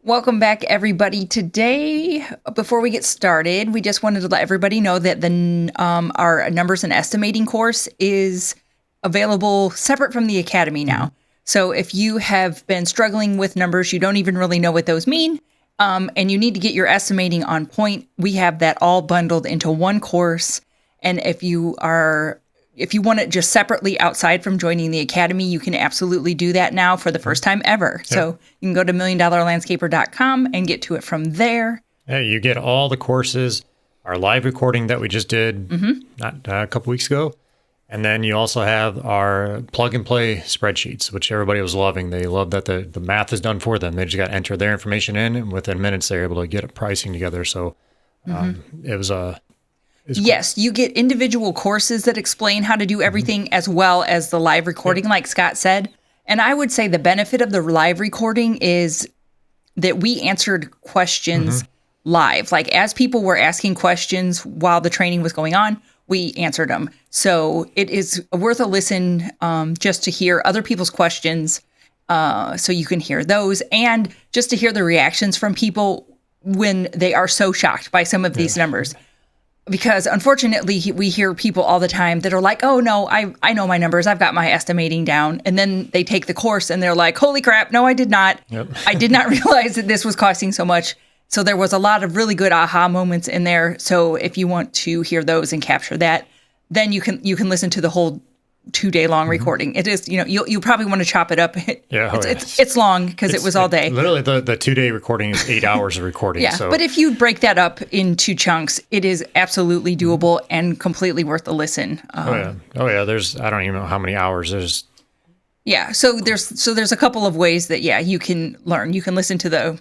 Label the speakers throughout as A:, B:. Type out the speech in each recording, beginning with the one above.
A: Welcome back, everybody. Today, before we get started, we just wanted to let everybody know that our numbers and estimating course is available separate from the Academy now. So if you have been struggling with numbers, you don't even really know what those mean, and you need to get your estimating on point, we have that all bundled into one course. And if you want it just separately outside from joining the Academy, you can absolutely do that now for the first time ever. Yep. So you can go to milliondollarlandscaper.com and get to it from there.
B: Yeah, you get all the courses, our live recording that we just did a couple weeks ago. And then you also have our plug and play spreadsheets, which everybody was loving. They love that the math is done for them. They just got to enter their information in, and within minutes, they're able to get a pricing together. So it was
A: Yes, you get individual courses that explain how to do everything as well as the live recording, like Scott said. And I would say the benefit of the live recording is that we answered questions live. Like as people were asking questions while the training was going on, we answered them. So it is worth a listen just to hear other people's questions so you can hear those and just to hear the reactions from people when they are so shocked by some of these numbers. Because unfortunately, we hear people all the time that are like, oh, no, I know my numbers. I've got my estimating down. And then they take the course and they're like, holy crap, no, I did not. Yep. I did not realize that this was costing so much. So there was a lot of really good aha moments in there. So if you want to hear those and capture that, then you can listen to the whole 2-day long recording. It is, you probably want to chop it up. It's long because it was all day.
B: Literally the 2-day recording is 8 hours of recording.
A: Yeah, but if you break that up into chunks, it is absolutely doable and completely worth the listen.
B: Oh yeah. There's, I don't even know how many hours there's.
A: Yeah. So there's a couple of ways that, you can learn. You can listen to the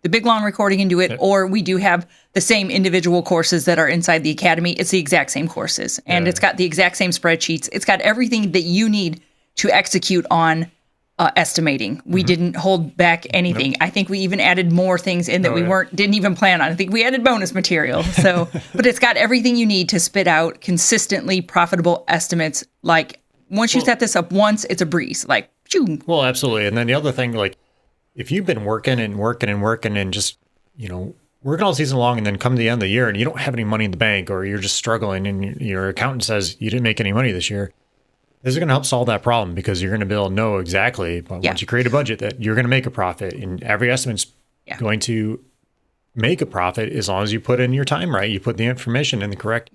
A: big long recording and do it, or we do have the same individual courses that are inside the Academy. It's the exact same courses, and it's got the exact same spreadsheets. It's got everything that you need to execute on estimating. We didn't hold back anything. Nope. I think we even added more things in that didn't even plan on. I think we added bonus material. So, but it's got everything you need to spit out consistently profitable estimates. Like once you set this up once, it's a breeze. Like, shoo.
B: Well, absolutely. And then the other thing, like, if you've been working and just, working all season long and then come to the end of the year and you don't have any money in the bank or you're just struggling and your accountant says you didn't make any money this year, this is going to help solve that problem because you're going to be able to know exactly once you create a budget that you're going to make a profit, and every estimate's going to make a profit as long as you put in your time right. You put the information in the correct.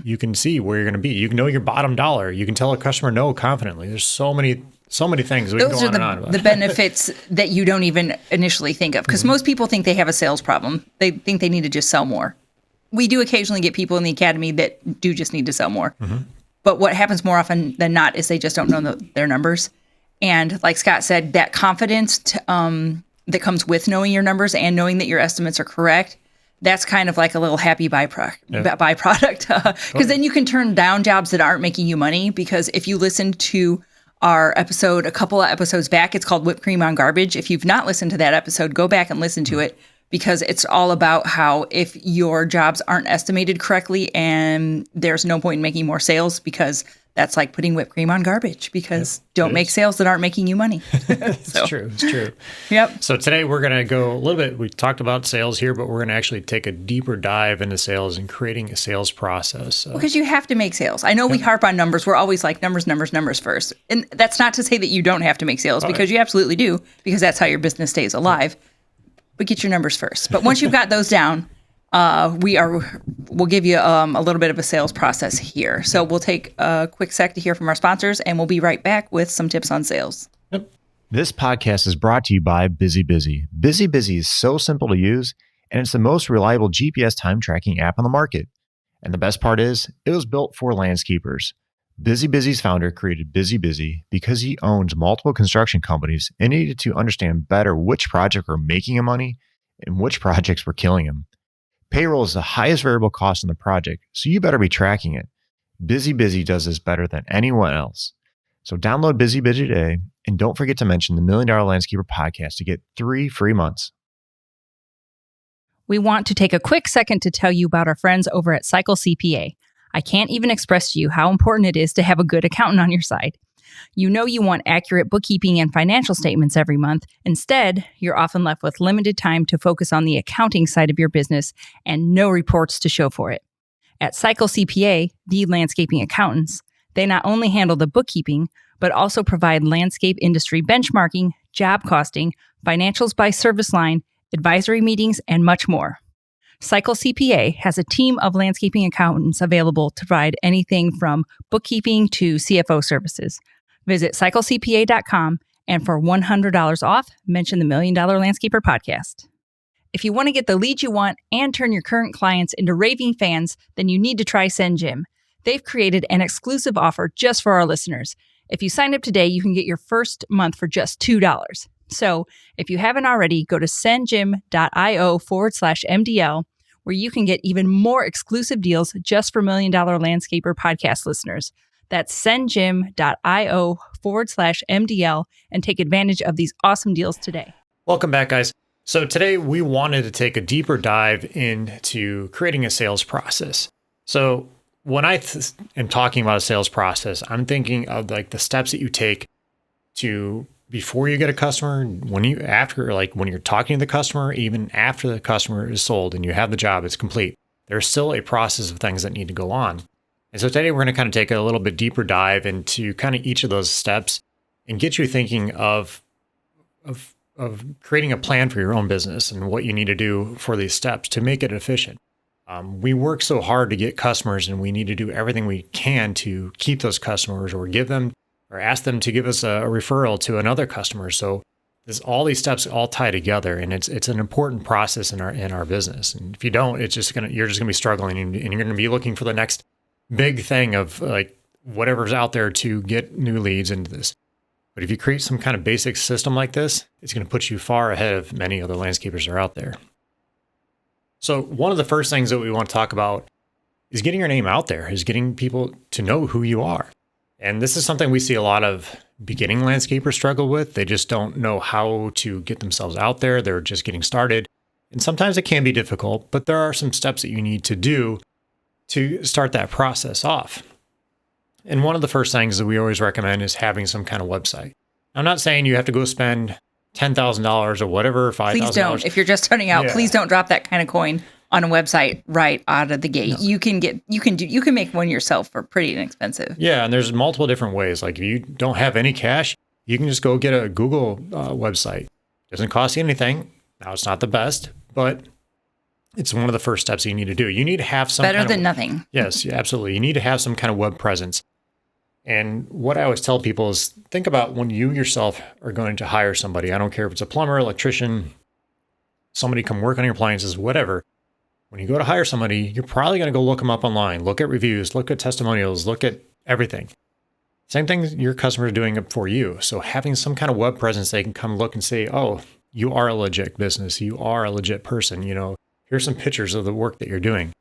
B: You can see where you're going to be. You can know your bottom dollar. You can tell a customer no confidently. There's so many things. We
A: Those
B: can go
A: are
B: on and on about.
A: The benefits that you don't even initially think of, because most people think they have a sales problem. They think they need to just sell more. We do occasionally get people in the Academy that do just need to sell more. But what happens more often than not is they just don't know their numbers. And like Scott said, that confidence that comes with knowing your numbers and knowing that your estimates are correct, that's kind of like a little happy byproduct. Because then you can turn down jobs that aren't making you money. Because if you listen to our episode a couple of episodes back, it's called Whipped Cream on Garbage. If you've not listened to that episode, go back and listen to it, because it's all about how if your jobs aren't estimated correctly and there's no point in making more sales, because that's like putting whipped cream on garbage, because don't make sales that aren't making you money.
B: It's true.
A: Yep.
B: So today we're going to go a little bit, we talked about sales here, but we're going to actually take a deeper dive into sales and creating a sales process.
A: Because you have to make sales. I know we harp on numbers. We're always like numbers first. And that's not to say that you don't have to make sales, because you absolutely do, because that's how your business stays alive. But get your numbers first. But once you've got those down, we'll give you a little bit of a sales process here. So we'll take a quick sec to hear from our sponsors, and we'll be right back with some tips on sales.
C: This podcast is brought to you by Busy Busy. Busy Busy is so simple to use, and it's the most reliable GPS time tracking app on the market. And the best part is, it was built for landscapers. Busy Busy's founder created Busy Busy because he owns multiple construction companies and needed to understand better which projects were making him money and which projects were killing him. Payroll is the highest variable cost in the project, so you better be tracking it. Busy Busy does this better than anyone else. So download Busy Busy today, and don't forget to mention the $1 Million Landscaper podcast to get 3 free months.
D: We want to take a quick second to tell you about our friends over at Cycle CPA. I can't even express to you how important it is to have a good accountant on your side. You know you want accurate bookkeeping and financial statements every month. Instead, you're often left with limited time to focus on the accounting side of your business and no reports to show for it. At Cycle CPA, the landscaping accountants, they not only handle the bookkeeping, but also provide landscape industry benchmarking, job costing, financials by service line, advisory meetings, and much more. Cycle CPA has a team of landscaping accountants available to provide anything from bookkeeping to CFO services. Visit cyclecpa.com and for $100 off, mention the $1 Million Landscaper podcast. If you want to get the leads you want and turn your current clients into raving fans, then you need to try SendJim. They've created an exclusive offer just for our listeners. If you sign up today, you can get your first month for just $2. So if you haven't already, go to sendjim.io/MDL, where you can get even more exclusive deals just for $1 Million Landscaper podcast listeners. That's sendjim.io/MDL and take advantage of these awesome deals today.
B: Welcome back, guys. So today we wanted to take a deeper dive into creating a sales process. So when I am talking about a sales process, I'm thinking of like the steps that you take to before you get a customer, when you're talking to the customer, even after the customer is sold and you have the job, it's complete. There's still a process of things that need to go on. And so today we're going to kind of take a little bit deeper dive into kind of each of those steps and get you thinking of creating a plan for your own business and what you need to do for these steps to make it efficient. We work so hard to get customers, and we need to do everything we can to keep those customers or give them or ask them to give us a referral to another customer. So all these steps all tie together, and it's an important process in our business. And if you don't, you're just gonna be struggling, and you're gonna be looking for the next big thing of like whatever's out there to get new leads into this. But if you create some kind of basic system like this, it's going to put you far ahead of many other landscapers that are out there. So one of the first things that we want to talk about is getting your name out there, is getting people to know who you are. And this is something we see a lot of beginning landscapers struggle with. They just don't know how to get themselves out there. They're just getting started. And sometimes it can be difficult, but there are some steps that you need to do to start that process off. And one of the first things that we always recommend is having some kind of website. I'm not saying you have to go spend $10,000 or whatever, $5,000.
A: Please don't. If you're just starting out, please don't drop that kind of coin on a website right out of the gate. No. You can make one yourself for pretty inexpensive.
B: Yeah, and there's multiple different ways. Like if you don't have any cash, you can just go get a Google website. It doesn't cost you anything. Now it's not the best, but it's one of the first steps you need to do. You need to have some
A: better than nothing.
B: Yes, absolutely. You need to have some kind of web presence. And what I always tell people is think about when you yourself are going to hire somebody. I don't care if it's a plumber, electrician, somebody come work on your appliances, whatever. When you go to hire somebody, you're probably going to go look them up online, look at reviews, look at testimonials, look at everything. Same thing your customers are doing it for you. So having some kind of web presence, they can come look and say, oh, you are a legit business. You are a legit person. Here's some pictures of the work that you're doing.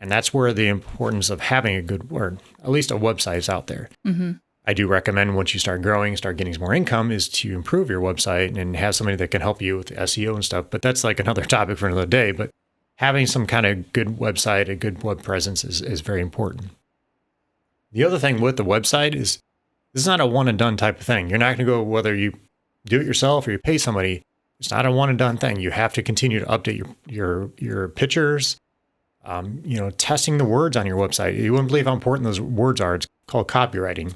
B: And that's where the importance of having a good word, at least a website is out there. Mm-hmm. I do recommend once you start growing, start getting some more income, is to improve your website and have somebody that can help you with SEO and stuff. But that's like another topic for another day. But having some kind of good website, a good web presence is very important. The other thing with the website is this is not a one and done type of thing. You're not going to go, whether you do it yourself or you pay somebody, it's not a one and done thing. You have to continue to update your pictures, testing the words on your website. You wouldn't believe how important those words are. It's called copywriting.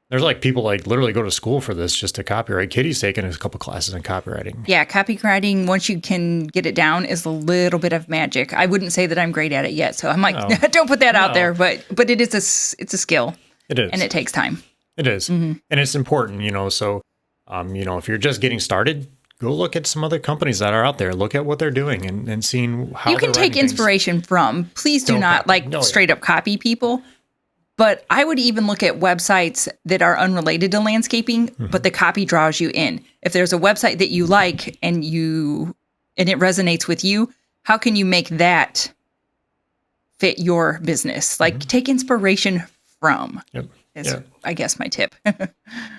B: There's like people like literally go to school for this just to copyright. Kitty's taken a couple classes in copywriting. Yeah,
A: copywriting, once you can get it down, is a little bit of magic. I wouldn't say that I'm great at it yet, so I'm like, don't put that out there. But it's a skill. It is, and it takes time.
B: It is, and it's important. So if you're just getting started, go look at some other companies that are out there. Look at what they're doing and seeing how
A: you can take inspiration from. Please do not straight up copy people. But I would even look at websites that are unrelated to landscaping, but the copy draws you in. If there's a website that you like and it resonates with you, how can you make that fit your business? Like take inspiration from.
B: Yep.
A: I guess my tip.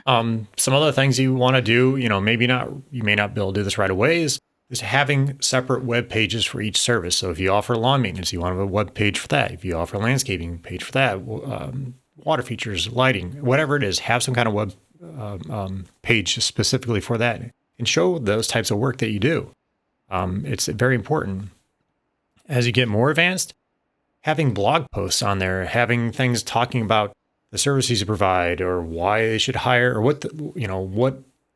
B: Some other things you want to do, you may not be able to do this right away, is having separate web pages for each service. So if you offer lawn maintenance, you want to have a web page for that. If you offer a landscaping page for that, water features, lighting, whatever it is, have some kind of page specifically for that and show those types of work that you do. It's very important. As you get more advanced, having blog posts on there, having things talking about the services you provide or why they should hire or what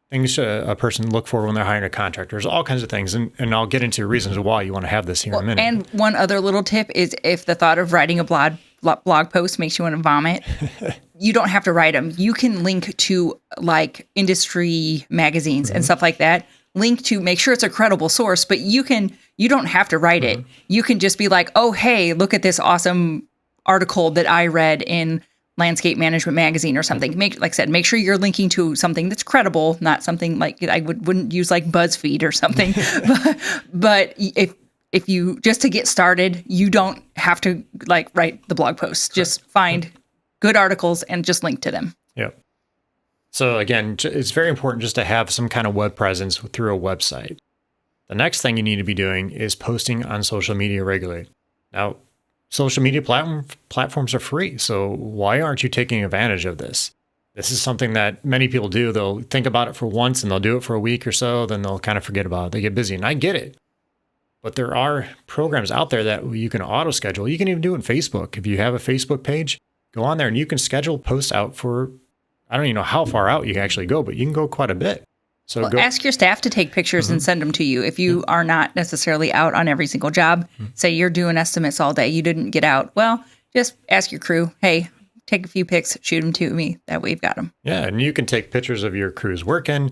B: things should a person look for when they're hiring a contractor. There's all kinds of things. And I'll get into reasons why you want to have this here in a minute.
A: And one other little tip is if the thought of writing a blog post makes you want to vomit, you don't have to write them. You can link to like industry magazines and stuff like that. Link to make sure it's a credible source, but you don't have to write it. You can just be like, oh, hey, look at this awesome article that I read in Landscape Management Magazine or something. Like I said, make sure you're linking to something that's credible, not something like I wouldn't use like BuzzFeed or something. but if you just to get started, you don't have to like write the blog posts. Just find good articles and just link to them.
B: Yep. So again, it's very important just to have some kind of web presence through a website. The next thing you need to be doing is posting on social media regularly. Now, social media platforms are free, so why aren't you taking advantage of this? This is something that many people do. They'll think about it for once and they'll do it for a week or so, then they'll kind of forget about it. They get busy, and I get it. But there are programs out there that you can auto-schedule. You can even do it in Facebook. If you have a Facebook page, go on there and you can schedule posts out for, I don't even know how far out you can actually go, but you can go quite a bit. So
A: ask your staff to take pictures and send them to you. If you are not necessarily out on every single job, say you're doing estimates all day, you didn't get out. Well, just ask your crew, hey, take a few pics, shoot them to me. That way you've got them.
B: Yeah, and you can take pictures of your crew's working,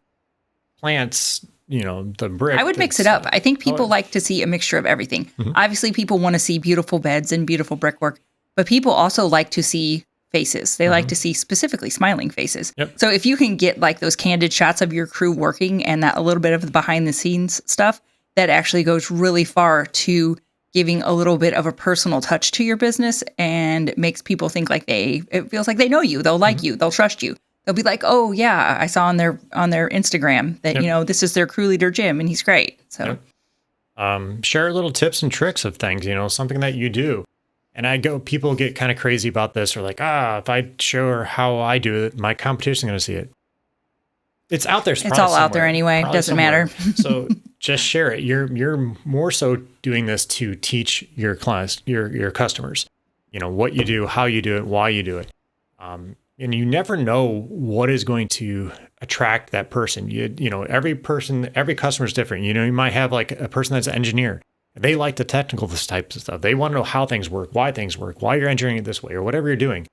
B: plants, the brick.
A: I would mix it up. I think people like to see a mixture of everything. Obviously, people want to see beautiful beds and beautiful brickwork, but people also like to see faces. They like to see specifically smiling faces.
B: Yep.
A: So if you can get like those candid shots of your crew working and that a little bit of the behind the scenes stuff, that actually goes really far to giving a little bit of a personal touch to your business and makes people think like it feels like they know you. They'll like you. They'll trust you. They'll be like, oh yeah, I saw on their Instagram that, this is their crew leader, Jim, and he's great. So
B: share little tips and tricks of things, something that you do. And people get kind of crazy about this or like, if I show her how I do it, my competition's going to see it. It's out there.
A: It's all out there anyway. It doesn't matter.
B: So just share it. You're more so doing this to teach your clients, your customers, what you do, how you do it, why you do it. And you never know what is going to attract that person. Every customer is different. You might have like a person that's an engineer. They like the technical types of stuff. They want to know how things work, why you're engineering it this way, or whatever you're doing.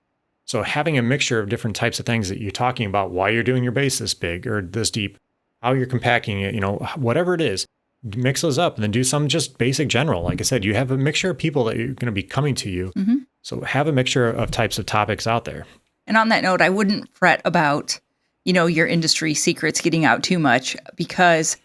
B: So having a mixture of different types of things that you're talking about, why you're doing your base this big or this deep, how you're compacting it, whatever it is, mix those up and then do some just basic general. Like I said, you have a mixture of people that you're going to be coming to you. So have a mixture of types of topics out there.
A: And on that note, I wouldn't fret about, your industry secrets getting out too much because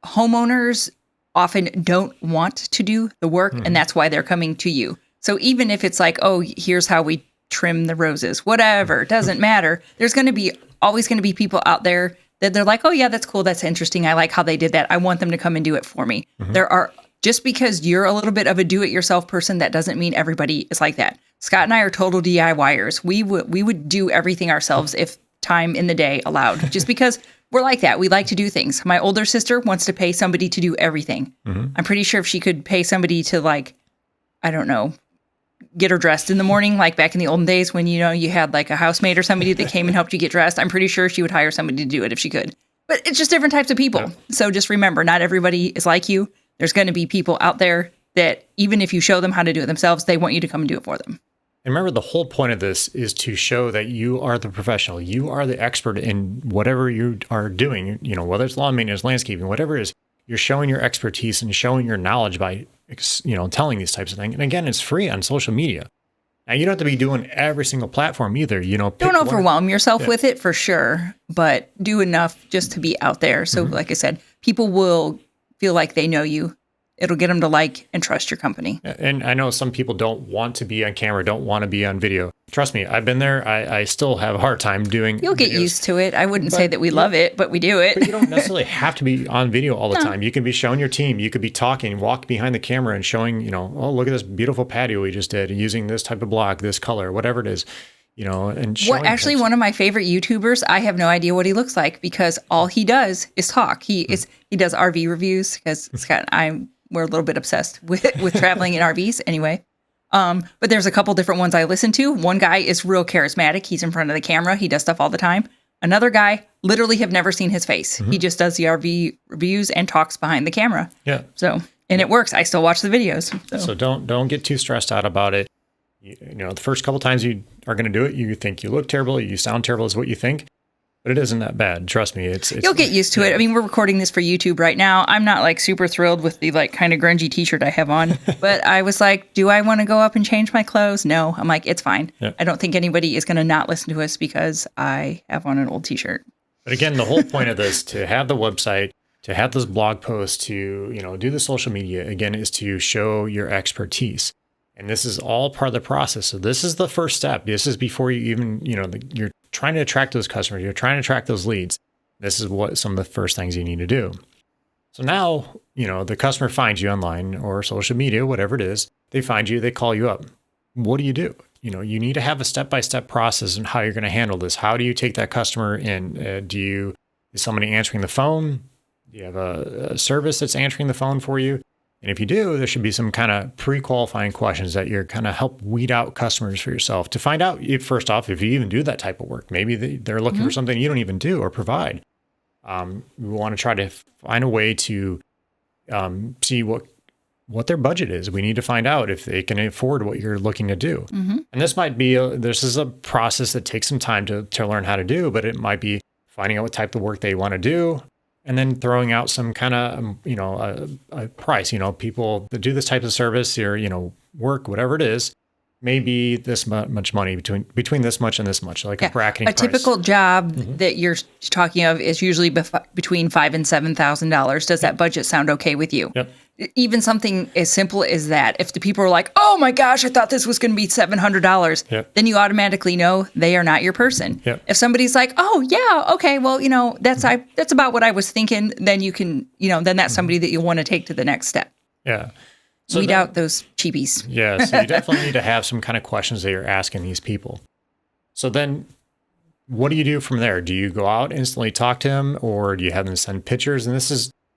A: homeowners often don't want to do the work, and that's why they're coming to you. So even if it's like, oh, here's how we trim the roses, whatever, doesn't matter. There's always going to be people out there that they're like, oh yeah, that's cool, that's interesting. I like how they did that. I want them to come and do it for me. Just because you're a little bit of a do-it-yourself person, that doesn't mean everybody is like that. Scott and I are total DIYers. We would do everything ourselves if time in the day allowed, just because we're like that. We like to do things. My older sister wants to pay somebody to do everything. I'm pretty sure if she could pay somebody to get her dressed in the morning, like back in the olden days when, you had like a housemaid or somebody that came and helped you get dressed, I'm pretty sure she would hire somebody to do it if she could. But it's just different types of people. Yeah. So just remember, not everybody is like you. There's going to be people out there that even if you show them how to do it themselves, they want you to come and do it for them.
B: And remember, the whole point of this is to show that you are the professional. You are the expert in whatever you are doing, whether it's lawn maintenance, landscaping, whatever it is. You're showing your expertise and showing your knowledge by, telling these types of things. And again, it's free on social media. Now, you don't have to be doing every single platform either.
A: Don't overwhelm yourself with it for sure, but do enough just to be out there. So like I said, people will feel like they know you. It'll get them to like and trust your company.
B: And I know some people don't want to be on camera, don't want to be on video. Trust me, I've been there. I still have a hard time doing
A: You'll get used to it. I wouldn't say that we love it, but we do it.
B: But you don't necessarily have to be on video all the time. You can be showing your team. You could be talking, walk behind the camera and showing, oh, look at this beautiful patio we just did using this type of block, this color, whatever it is. and showing
A: Actually,
B: things.
A: one of my favorite YouTubers, I have no idea what he looks like because all he does is talk. He does RV reviews because Scott and we're a little bit obsessed with traveling in RVs anyway. But there's a couple different ones I listen to. One guy is real charismatic. He's in front of the camera. He does stuff all the time. Another guy, literally have never seen his face. He just does the RV reviews and talks behind the camera.
B: Yeah.
A: So, and it works. I still watch the videos.
B: So don't get too stressed out about it. The first couple times you are going to do it, you think you look terrible, you sound terrible is what you think, but it isn't that bad. Trust me. It's
A: You'll get used to it. I mean, we're recording this for YouTube right now. I'm not like super thrilled with the like kind of grungy t-shirt I have on, but I was like, do I want to go up and change my clothes? No, I'm like, it's fine.
B: Yeah.
A: I don't think anybody is going to not listen to us because I have on an old t-shirt.
B: But again, the whole point of this, to have the website, to have those blog posts, to, do the social media, again, is to show your expertise. And this is all part of the process. So this is the first step. This is before you even, you're trying to attract those customers. You're trying to attract those leads. This is what some of the first things you need to do. So now, the customer finds you online or social media, whatever it is. They find you, they call you up. What do? You need to have a step-by-step process on how you're going to handle this. How do you take that customer in? Is somebody answering the phone? Do you have a service that's answering the phone for you? And if you do, there should be some kind of pre-qualifying questions that you're kind of help weed out customers for yourself to find out, first off, if you even do that type of work. Maybe they're looking for something you don't even do or provide. We want to try to find a way to see what their budget is. We need to find out if they can afford what you're looking to do. And this might be, this is a process that takes some time to learn how to do, but it might be finding out what type of work they want to do, and then throwing out some kind of, a price. People that do this type of service or, work, whatever it is, maybe this much money between this much and this much, like a bracketing price.
A: Typical job that you're talking of is usually between $5,000 and $7,000. Does that budget sound okay with you?
B: Yep.
A: Even something as simple as that, if the people are like, oh my gosh, I thought this was going to be $700, then you automatically know they are not your person.
B: Yep.
A: If somebody's like, oh yeah, okay, well, that's about what I was thinking, then you can, then that's somebody that you want to take to the next step.
B: Yeah. So
A: Weed out those cheapies.
B: Yeah. So you definitely need to have some kind of questions that you're asking these people. So then what do you do from there? Do you go out, instantly talk to them, or do you have them send pictures? And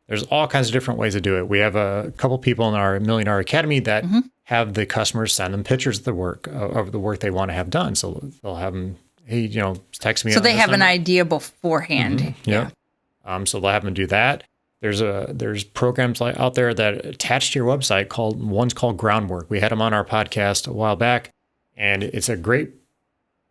B: there's all kinds of different ways to do it. We have a couple people in our $1 Million Academy that have the customers send them pictures of the work they want to have done. So they'll have them, hey, text me.
A: So they have an idea beforehand.
B: Yeah. So they'll have them do that. There's programs out there that attach to your website one's called Groundwork. We had them on our podcast a while back, and it's a great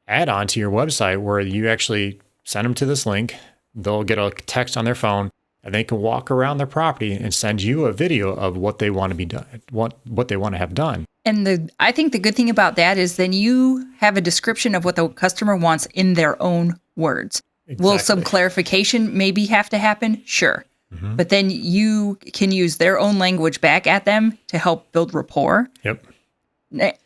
B: add-on to your website where you actually send them to this link. They'll get a text on their phone, and they can walk around their property and send you a video of what they want to be done, what they want to have done.
A: And I think the good thing about that is then you have a description of what the customer wants in their own words.
B: Exactly.
A: Will some clarification maybe have to happen? Sure. But then you can use their own language back at them to help build rapport.
B: Yep.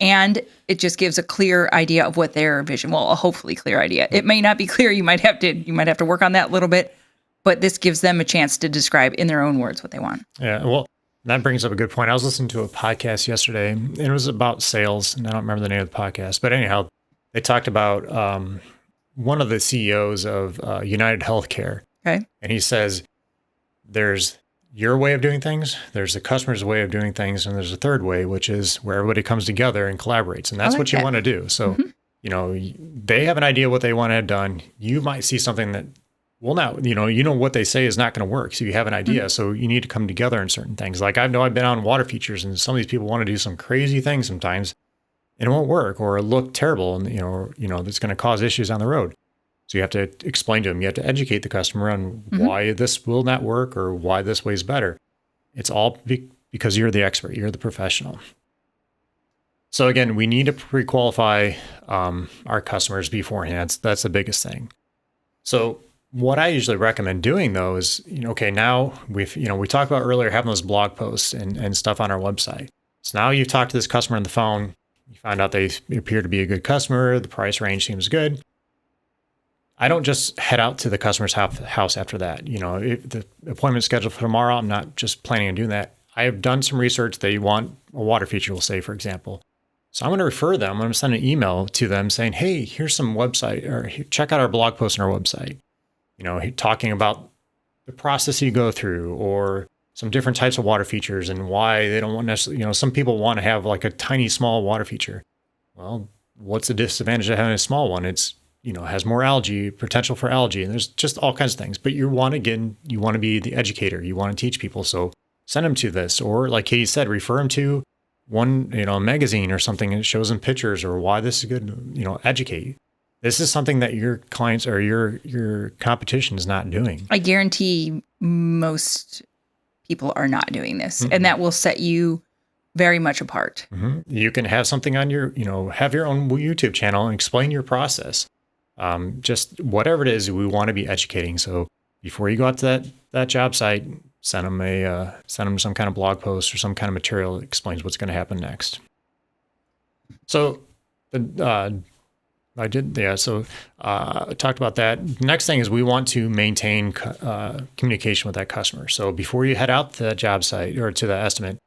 A: And it just gives a clear idea of what their vision, a hopefully clear idea. It may not be clear. You might have to work on that a little bit, but this gives them a chance to describe in their own words what they want.
B: Yeah. Well, that brings up a good point. I was listening to a podcast yesterday, and it was about sales, and I don't remember the name of the podcast, but anyhow, they talked about one of the CEOs of United Healthcare.
A: Okay.
B: And he says, there's your way of doing things, there's the customer's way of doing things, and there's a third way, which is where everybody comes together and collaborates. And that's what you want to do. So, they have an idea what they want to have done. You might see something that, what they say is not going to work. So you have an idea. So you need to come together in certain things. Like I know I've been on water features, and some of these people want to do some crazy things sometimes, and it won't work, or it'll look terrible, and it's going to cause issues on the road. So you have to explain to them, you have to educate the customer on why this will not work or why this way is better. It's all because you're the expert, you're the professional. So again, we need to pre-qualify our customers beforehand. That's the biggest thing. So what I usually recommend doing though is, now we talked about earlier having those blog posts and stuff on our website. So now you've talked to this customer on the phone, you find out they appear to be a good customer, the price range seems good. I don't just head out to the customer's house after that. If the appointment's scheduled for tomorrow, I'm not just planning on doing that. I have done some research. They want a water feature, we'll say, for example. So I'm going to refer them. I'm going to send an email to them saying, hey, here's some website, or check out our blog post on our website. Talking about the process you go through, or some different types of water features and why they don't want necessarily, some people want to have like a tiny, small water feature. Well, what's the disadvantage of having a small one? It's, has more algae, potential for algae, and there's just all kinds of things. But you want to be the educator. You want to teach people. So send them to this, or like Katie said, refer them to one, a magazine or something that shows them pictures or why this is good, educate. This is something that your clients or your competition is not doing.
A: I guarantee most people are not doing this, and that will set you very much apart.
B: You can have something on your, have your own YouTube channel and explain your process. Just whatever it is, we want to be educating. So before you go out to that job site, send them some kind of blog post or some kind of material that explains what's going to happen next. So I talked about that. Next thing is we want to maintain communication with that customer. So before you head out to the job site or to the estimate,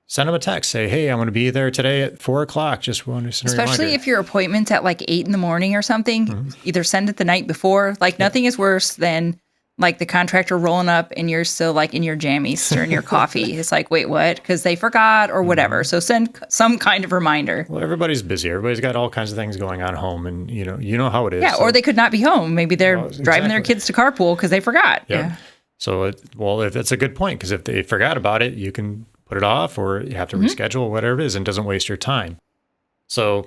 B: send them a text. Say, hey, I'm going to be there today at 4:00. Just want to send a
A: Especially
B: reminder.
A: if your appointment's at like 8 a.m. or something, either send it the night before. Like nothing is worse than like the contractor rolling up and you're still like in your jammies stirring your coffee. It's like, wait, what? Because they forgot or whatever. So send some kind of reminder.
B: Well, everybody's busy. Everybody's got all kinds of things going on at home, and you know how it is.
A: Yeah, or they could not be home. Maybe they're driving their
B: exactly.
A: kids to carpool because they forgot.
B: Yep.
A: Yeah.
B: So, if that's a good point, because if they forgot about it, you can put it off, or you have to reschedule, whatever it is, and it doesn't waste your time. So,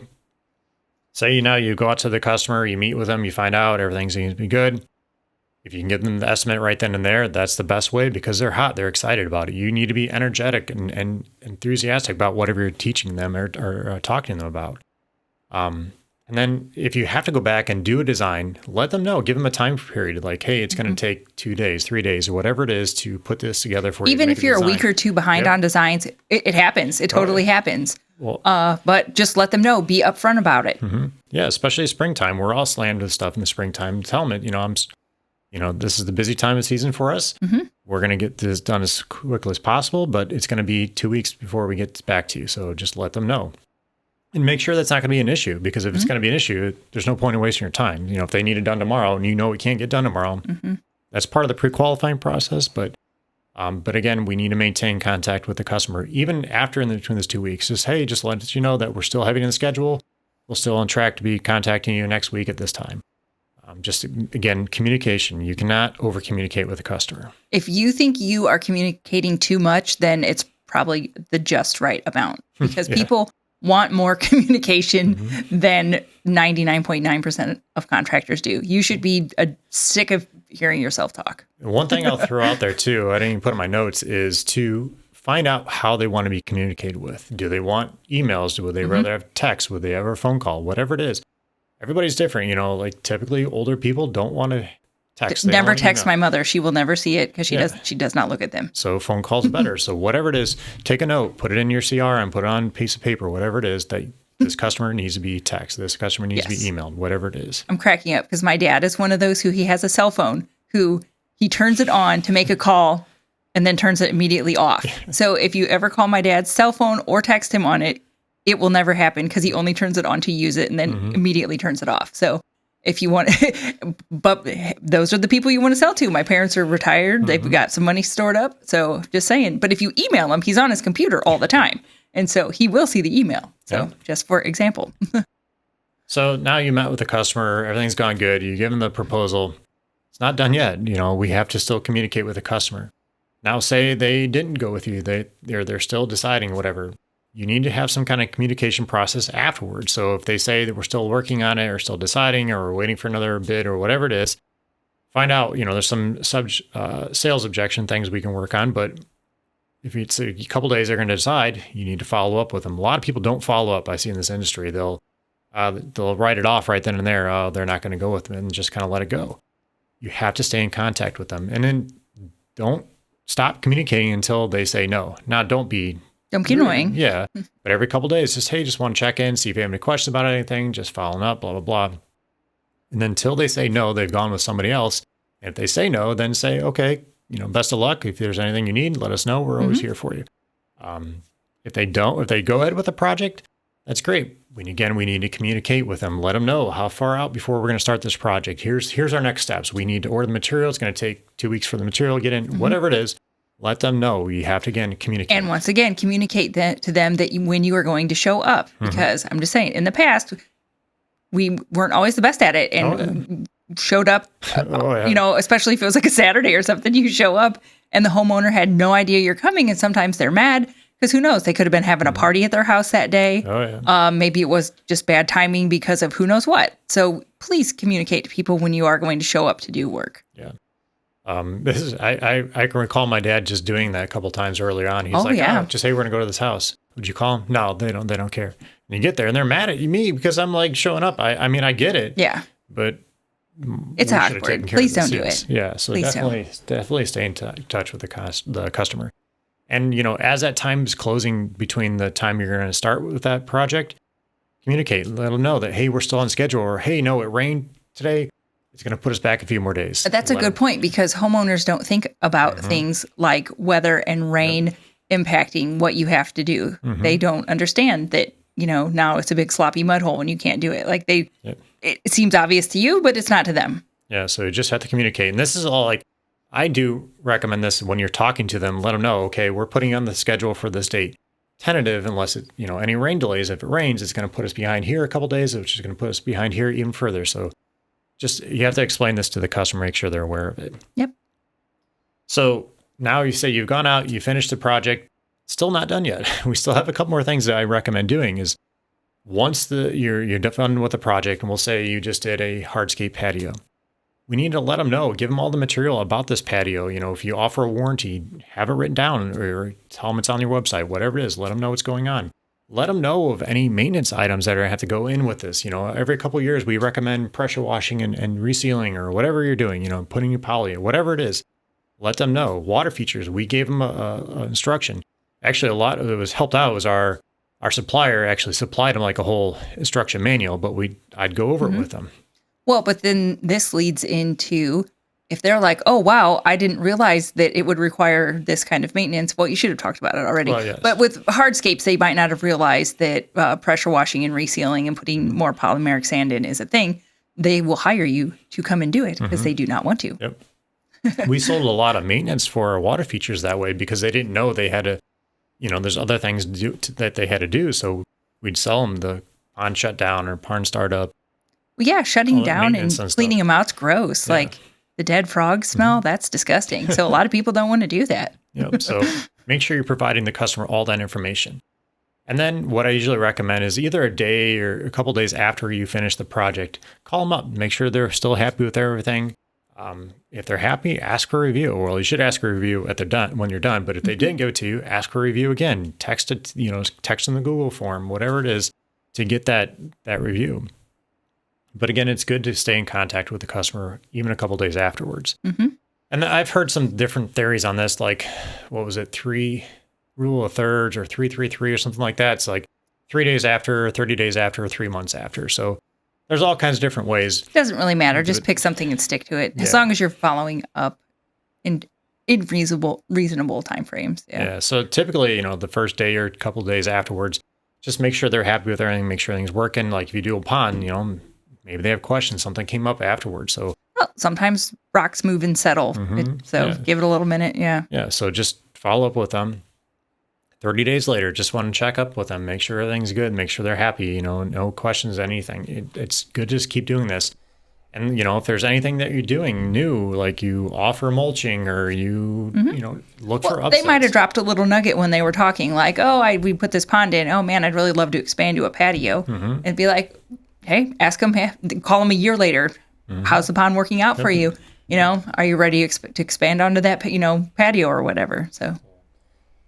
B: say you go out to the customer, you meet with them, you find out everything seems to be good. If you can give them the estimate right then and there, that's the best way, because they're hot, they're excited about it. You need to be energetic and enthusiastic about whatever you're teaching them or talking to them about. And then if you have to go back and do a design, let them know, give them a time period, like, hey, it's going to take 2 days, 3 days, or whatever it is to put this together for you.
A: Even if you're a week or two behind on designs, it happens. It totally happens.
B: Well,
A: but just let them know, be upfront about it.
B: Yeah, especially springtime. We're all slammed with stuff in the springtime. Tell them, this is the busy time of season for us. We're going to get this done as quickly as possible, but it's going to be 2 weeks before we get back to you. So just let them know. And make sure that's not going to be an issue, because if it's going to be an issue, there's no point in wasting your time. If they need it done tomorrow and it can't get done tomorrow, that's part of the pre-qualifying process. But again, we need to maintain contact with the customer, even after in between those 2 weeks. Just let you know that we're still heavy in the schedule. We're still on track to be contacting you next week at this time. Again, communication. You cannot over communicate with the customer.
A: If you think you are communicating too much, then it's probably the just right amount, because people want more communication than 99.9% of contractors do. You should be sick of hearing yourself talk.
B: One thing I'll throw out there too, I didn't even put in my notes, is to find out how they want to be communicated with. Do they want emails? Would they rather have text? Would they have a phone call? Whatever it is. Everybody's different. Like typically older people don't want to text.
A: Never text my mother. She will never see it because she does not look at them.
B: So phone calls are better. So whatever it is, take a note, put it in your CRM, put it on a piece of paper, whatever it is, that this customer needs to be text. This customer needs to be emailed, whatever it is.
A: I'm cracking up because my dad is one of those who he has a cell phone, who he turns it on to make a call and then turns it immediately off. So if you ever call my dad's cell phone or text him on it, it will never happen because he only turns it on to use it and then immediately turns it off. So if you want, but those are the people you want to sell to. My parents are retired. They've got some money stored up. So just saying, but if you email him, he's on his computer all the time. And so he will see the email. So just for example.
B: So now you met with the customer, everything's gone good. You give them the proposal. It's not done yet. We have to still communicate with the customer. Now say they didn't go with you. They're still deciding whatever. You need to have some kind of communication process afterwards. So if they say that we're still working on it or still deciding or we're waiting for another bid or whatever it is, find out, there's some sales objection things we can work on. But if it's a couple days they're going to decide, you need to follow up with them. A lot of people don't follow up. I see in this industry, they'll write it off right then and there. Oh, they're not going to go with them, and just kind of let it go. You have to stay in contact with them, and then don't stop communicating until they say no. Now, don't be
A: annoying.
B: Yeah. But every couple of days, just want to check in, see if you have any questions about anything, just following up, blah, blah, blah. And then until they say no, they've gone with somebody else. And if they say no, then say, okay, best of luck. If there's anything you need, let us know. We're always here for you. If they go ahead with the project, That's great. We need to communicate with them. Let them know how far out before we're going to start this project. Here's our next steps. We need to order the material. It's going to take 2 weeks for the material to get in, whatever it is. Let them know. You have to, again, communicate.
A: And once again, communicate that to them that when you are going to show up. Because I'm just saying, in the past, we weren't always the best at it and showed up, especially if it was like a Saturday or something, you show up and the homeowner had no idea you're coming. And sometimes they're mad because who knows? They could have been having a party at their house that day. Maybe it was just bad timing because of who knows what. So please communicate to people when you are going to show up to do work.
B: Yeah. I can recall my dad just doing that a couple times earlier on. He's just say we're gonna go to this house. Would you call them? No, they don't care. And you get there and they're mad at me because I'm like showing up. I mean, I get it.
A: Yeah.
B: But
A: it's awkward. Please don't do it.
B: Yeah. So definitely stay in touch with the customer. And, as that time is closing between the time you're going to start with that project, communicate, let them know that, hey, we're still on schedule, or, hey, no, it rained today. It's going to put us back a few more days.
A: That's a good point, because homeowners don't think about things like weather and rain impacting what you have to do. They don't understand that, now it's a big sloppy mud hole and you can't do it. Like it seems obvious to you, but it's not to them. Yeah.
B: So you just have to communicate. And this is all I do recommend this when you're talking to them, let them know, okay, we're putting on the schedule for this date. Tentative, unless it, any rain delays. If it rains, it's going to put us behind here a couple days, which is going to put us behind here even further. So you have to explain this to the customer, make sure they're aware of it.
A: Yep.
B: So now you say you've gone out, you finished the project, still not done yet. We still have a couple more things that I recommend doing is once you're done with the project, and we'll say you just did a hardscape patio. We need to let them know, give them all the material about this patio. If you offer a warranty, have it written down or tell them it's on your website, whatever it is, let them know what's going on. Let them know of any maintenance items that have to go in with this. Every couple of years, we recommend pressure washing and resealing or whatever you're doing, putting new poly or whatever it is. Let them know. Water features, we gave them a instruction. Actually, a lot of it was helped out was our supplier actually supplied them like a whole instruction manual, but I'd go over it with them.
A: Well, but then this leads into if they're like, oh, wow, I didn't realize that it would require this kind of maintenance. Well, you should have talked about it already.
B: Well, yes.
A: But with hardscapes, they might not have realized that pressure washing and resealing and putting more polymeric sand in is a thing. They will hire you to come and do it because they do not want to.
B: Yep. We sold a lot of maintenance for our water features that way because they didn't know they had to, there's other things that they had to do. So we'd sell them the pond shutdown or pond startup.
A: Well, yeah, shutting down and cleaning them out's gross. Yeah. Like the dead frog smell, that's disgusting. So a lot of people don't want to do that.
B: Yep. So make sure you're providing the customer all that information. And then what I usually recommend is either a day or a couple days after you finish the project, call them up, make sure they're still happy with everything. If they're happy, ask for a review. Well, you should ask for a review when you're done. But if they didn't give it to you, ask for a review again. Text it, text in the Google form, whatever it is, to get that review. But again, it's good to stay in contact with the customer even a couple days afterwards. And I've heard some different theories on this, like, what was it, 3 rule of thirds or 3-3-3 or something like that. It's like 3 days after, 30 days after, 3 months after. So there's all kinds of different ways.
A: It doesn't really matter. Just pick something and stick to it. As long as you're following up in reasonable time frames.
B: Yeah. So typically, the first day or a couple of days afterwards, just make sure they're happy with everything, make sure everything's working. Like if you do a pond, maybe they have questions, something came up afterwards. So
A: sometimes rocks move and settle. Give it a little minute. Yeah.
B: Yeah. So just follow up with them. 30 days later, just want to check up with them, make sure everything's good, make sure they're happy, no questions, anything. It's good to just keep doing this. And, if there's anything that you're doing new, like you offer mulching or you, look for upsets.
A: They might have dropped a little nugget when they were talking, like, we put this pond in. Oh, man, I'd really love to expand to a patio. And be like, hey, ask them, call them a year later. How's the pond working out for you? Are you ready to expand onto that, patio or whatever? So.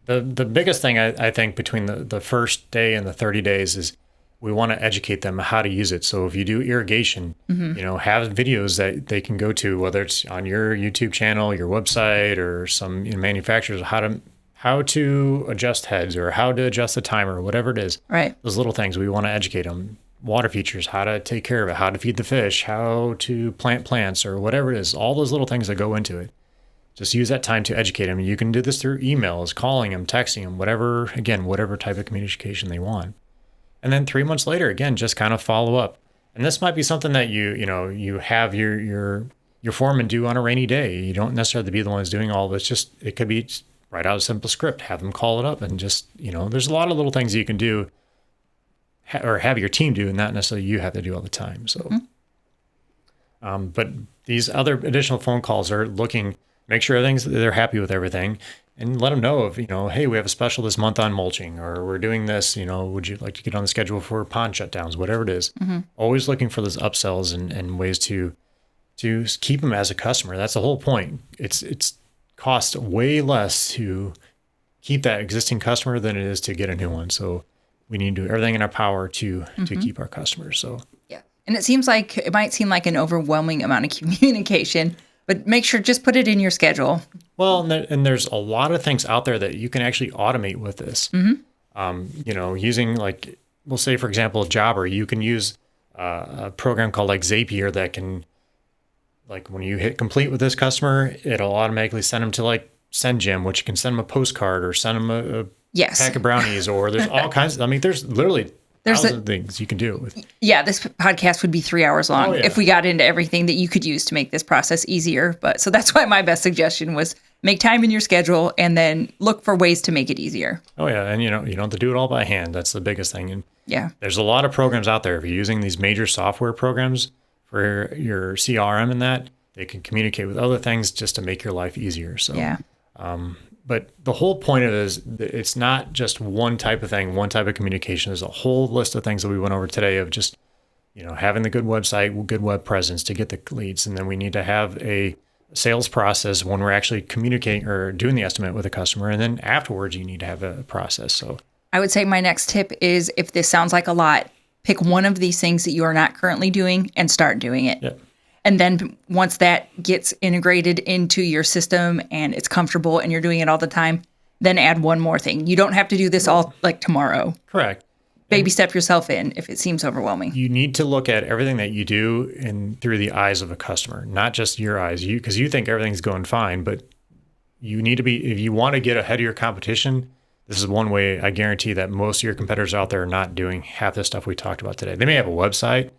B: The biggest thing I think between the first day and the 30 days is we want to educate them how to use it. So if you do irrigation, have videos that they can go to, whether it's on your YouTube channel, your website, or some manufacturers, how to adjust heads or how to adjust the timer, or whatever it is.
A: Right.
B: Those little things, we want to educate them. Water features, how to take care of it, how to feed the fish, how to plant plants, or whatever it is. All those little things that go into it. Just use that time to educate them. You can do this through emails, calling them, texting them, whatever type of communication they want. And then 3 months later, again, just kind of follow up. And this might be something that you have your foreman do on a rainy day. You don't necessarily have to be the ones doing all this. Just it could be just write out a simple script, have them call it up, and just there's a lot of little things you can do, or have your team do, and not necessarily you have to do all the time. So, but these other additional phone calls are make sure they're happy with everything, and let them know of hey, we have a special this month on mulching, or we're doing this. Would you like to get on the schedule for pond shutdowns, whatever it is. Always looking for those upsells and ways to keep them as a customer. That's the whole point. It's cost way less to keep that existing customer than it is to get a new one. So we need to do everything in our power to keep our customers. So
A: yeah, and it might seem like an overwhelming amount of communication, but make sure just put it in your schedule.
B: Well, and there's a lot of things out there that you can actually automate with this. Using we'll say for example, Jobber, you can use a program called Zapier that can. When you hit complete with this customer, it'll automatically send them to SendJim, which you can send them a postcard or send them a pack of brownies, or there's all kinds of, there's literally thousands of things you can do it with.
A: Yeah, this podcast would be 3 hours long if we got into everything that you could use to make this process easier. So that's why my best suggestion was make time in your schedule and then look for ways to make it easier.
B: Oh yeah, and you don't have to do it all by hand. That's the biggest thing. And
A: yeah,
B: there's a lot of programs out there. If you're using these major software programs for your CRM and that, they can communicate with other things just to make your life easier. So,
A: yeah.
B: But the whole point of it is that it's not just one type of thing, one type of communication. There's a whole list of things that we went over today of just, having the good website, good web presence to get the leads. And then we need to have a sales process when we're actually communicating or doing the estimate with a customer. And then afterwards, you need to have a process. So
A: I would say my next tip is, if this sounds like a lot, pick one of these things that you are not currently doing and start doing it.
B: Yep.
A: And then once that gets integrated into your system and it's comfortable and you're doing it all the time, then add one more thing. You don't have to do this all tomorrow.
B: Correct.
A: Baby step yourself in if it seems overwhelming.
B: You need to look at everything that you do through the eyes of a customer, not just your eyes. Because you think everything's going fine, but you need to be, if you want to get ahead of your competition, this is one way I guarantee that most of your competitors out there are not doing half the stuff we talked about today. They may have a website,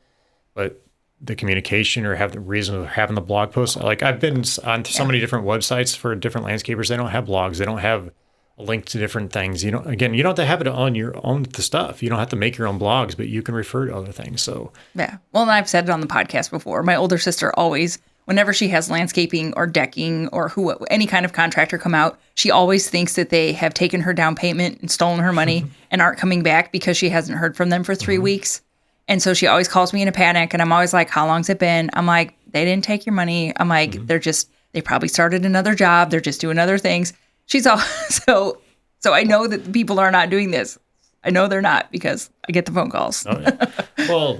B: but the communication or have the reason of having the blog posts. I've been on so many different websites for different landscapers. They don't have blogs. They don't have a link to different things. You don't have to have it on your own stuff. You don't have to make your own blogs, but you can refer to other things. So
A: yeah. Well, and I've said it on the podcast before. My older sister always, whenever she has landscaping or decking or any kind of contractor come out, she always thinks that they have taken her down payment and stolen her money and aren't coming back because she hasn't heard from them for 3 weeks. And so she always calls me in a panic, and I'm always like, how long's it been? I'm like, they didn't take your money. I'm like, they probably started another job. They're just doing other things. She's all, so I know that people are not doing this. I know they're not because I get the phone calls.
B: Oh, yeah. Well,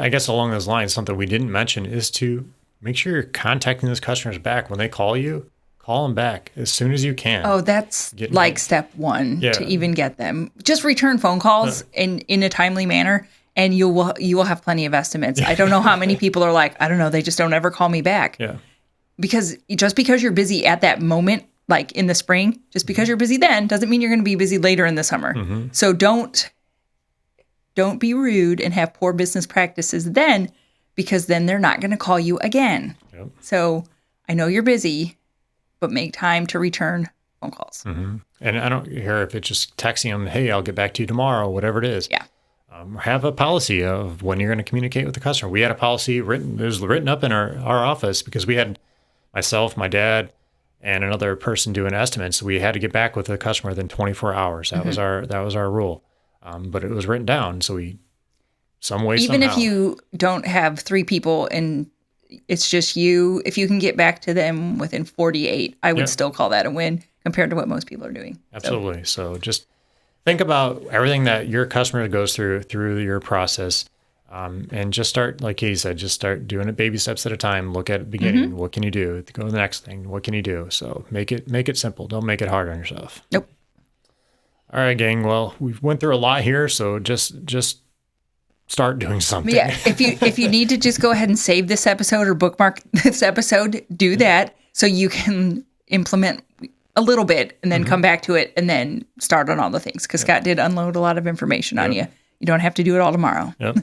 B: I guess along those lines, something we didn't mention is to make sure you're contacting those customers back. When they call you, call them back as soon as you can.
A: Oh, that's step one to even get them. Just return phone calls in a timely manner. And you will have plenty of estimates. I don't know how many people are like, I don't know, they just don't ever call me back.
B: Yeah.
A: Because just because you're busy at that moment, like in the spring, just because you're busy then doesn't mean you're going to be busy later in the summer. So don't be rude and have poor business practices then, because then they're not going to call you again.
B: Yep.
A: So I know you're busy, but make time to return phone calls.
B: And I don't care if it's just texting them, hey, I'll get back to you tomorrow, whatever it is.
A: Yeah.
B: Have a policy of when you're going to communicate with the customer. We had a policy written up in our office because we had myself, my dad, and another person doing estimates. So we had to get back with the customer within 24 hours. That was our rule. But it was written down. So somehow.
A: If you don't have 3 people and it's just you, if you can get back to them within 48, I would still call that a win compared to what most people are doing.
B: Absolutely. So just think about everything that your customer goes through your process, and just start, like Katie said, just start doing it baby steps at a time. Look at the beginning. What can you do? Go to the next thing. What can you do? So make it simple. Don't make it hard on yourself.
A: Nope.
B: All right, gang. Well, we've went through a lot here, so just start doing something.
A: Yeah. If you need to just go ahead and save this episode or bookmark this episode, do that so you can implement a little bit and then come back to it and then start on all the things, because Scott did unload a lot of information on you. You don't have to do it all tomorrow.
B: Yep.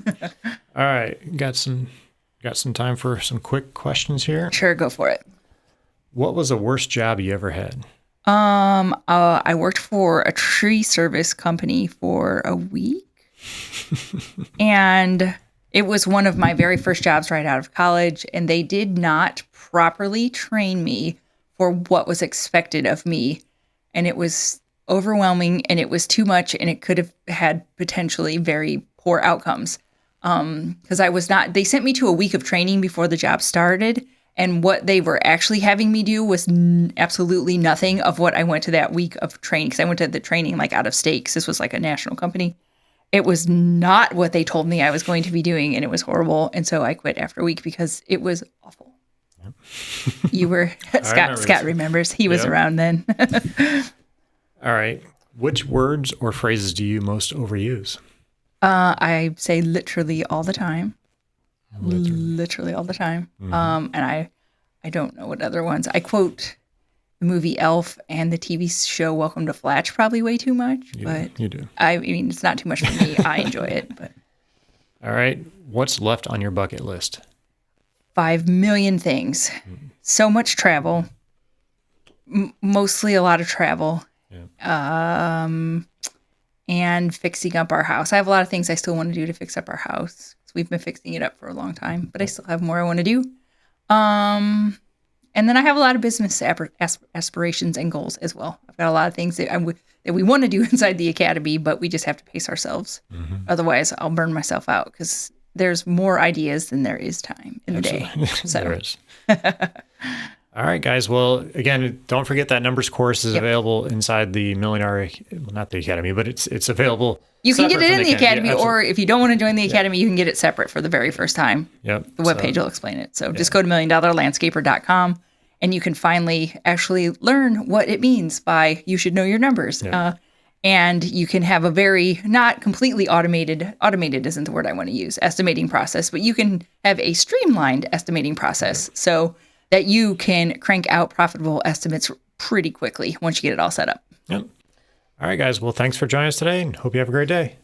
B: All right. Got some time for some quick questions here.
A: Sure, go for it.
B: What was the worst job you ever had?
A: I worked for a tree service company for a week. And it was one of my very first jobs right out of college. And they did not properly train me for what was expected of me. And it was overwhelming and it was too much. And it could have had potentially very poor outcomes. Because they sent me to a week of training before the job started. And what they were actually having me do was absolutely nothing of what I went to that week of training. Because I went to the training like out of state, because this was like a national company. It was not what they told me I was going to be doing, and it was horrible. And so I quit after a week because it was awful. Yep. You were Scott remembers. He was around then.
B: All right. Which words or phrases do you most overuse?
A: I say literally all the time. Literally all the time. And I don't know what other ones. I quote the movie Elf and the TV show Welcome to Flatch probably way too much. But
B: you do.
A: I mean, it's not too much for me. I enjoy it. But
B: all right. What's left on your bucket list?
A: 5 million things. So much travel. Mostly a lot of travel. Yeah. And fixing up our house. I have a lot of things I still want to do to fix up our house. We've been fixing it up for a long time, but I still have more I want to do. And then I have a lot of business aspirations and goals as well. I've got a lot of things that we want to do inside the academy, but we just have to pace ourselves. Otherwise, I'll burn myself out because there's more ideas than there is time in the day. So.
B: There is. All right, guys. Well, again, don't forget that numbers course is available inside the Millionaire, not the academy, but it's available.
A: You can get it in the academy, or if you don't want to join the academy, you can get it separate for the very first time.
B: Yep.
A: The webpage will explain it. So just go to milliondollarlandscaper.com and you can finally actually learn what it means by you should know your numbers. Yep. And you can have a very, not completely automated isn't the word I want to use, estimating process, but you can have a streamlined estimating process so that you can crank out profitable estimates pretty quickly once you get it all set up.
B: Yep. All right, guys. Well, thanks for joining us today and hope you have a great day.